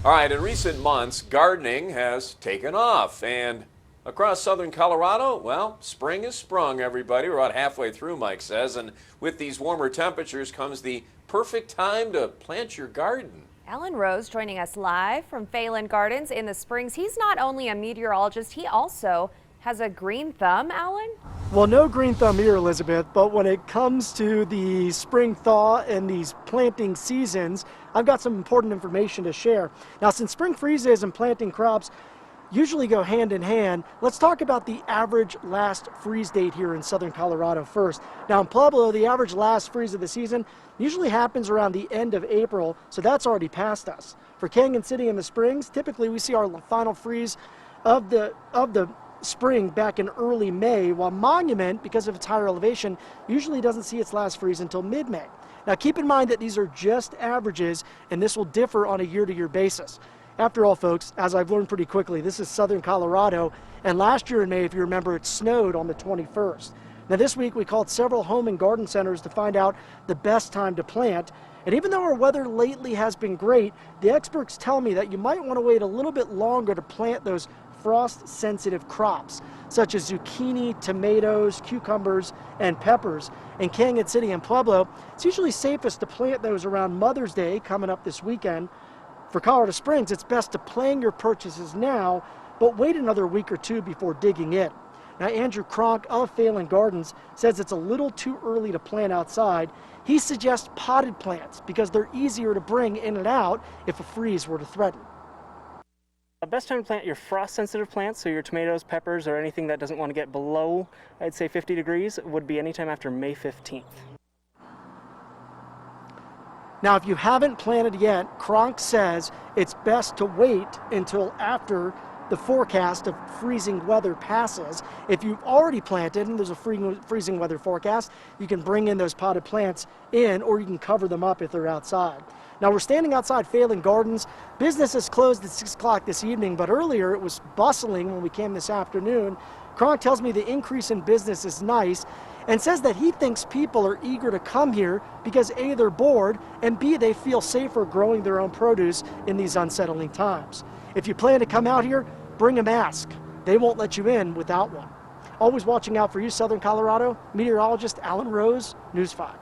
All right, in recent months, gardening has taken off, and across southern Colorado, well, spring has sprung, everybody. We're about halfway through, Mike says, and with these warmer temperatures comes the perfect time to plant your garden. Alan Rose joining us live from Phelan Gardens in the Springs. He's not only a meteorologist, he also has a green thumb, Alan? Well, no green thumb here, Elizabeth, but when it comes to the spring thaw and these planting seasons, I've got some important information to share. Now, since spring freezes and planting crops usually go hand in hand, let's talk about the average last freeze date here in southern Colorado first. Now, in Pueblo, the average last freeze of the season usually happens around the end of April, so that's already past us. For Canyon City in the Springs, typically we see our final freeze of the spring back in early May, while Monument, because of its higher elevation, usually doesn't see its last freeze until mid-May. Now keep in mind that these are just averages, and this will differ on a year-to-year basis. After all, folks, as I've learned pretty quickly, this is southern Colorado, and last year in May, if you remember, it snowed on the 21st. Now this week we called several home and garden centers to find out the best time to plant, and even though our weather lately has been great, the experts tell me that you might want to wait a little bit longer to plant those frost-sensitive crops, such as zucchini, tomatoes, cucumbers, and peppers. In Canyon City and Pueblo, it's usually safest to plant those around Mother's Day coming up this weekend. For Colorado Springs, it's best to plan your purchases now, but wait another week or two before digging in. Now, Andrew CRONK of Phelan Gardens says it's a little too early to plant outside. He suggests potted plants because they're easier to bring in and out if a freeze were to threaten. The best time to plant your frost-sensitive plants, so your tomatoes, peppers, or anything that doesn't want to get below, I'd say 50 degrees, would be anytime after May 15th. Now, if you haven't planted yet, CRONK says it's best to wait until after the forecast of freezing weather passes. If you've already planted and there's a freezing weather forecast, you can bring in those potted plants in, or you can cover them up if they're outside. Now, we're standing outside Phelan Gardens. Business is closed at 6 o'clock this evening, but earlier it was bustling when we came this afternoon. CRONK tells me the increase in business is nice and says that he thinks people are eager to come here because A, they're bored, and B, they feel safer growing their own produce in these unsettling times. If you plan to come out here, bring a mask. They won't let you in without one. Always watching out for you, Southern Colorado. Meteorologist Alan Rose, News 5.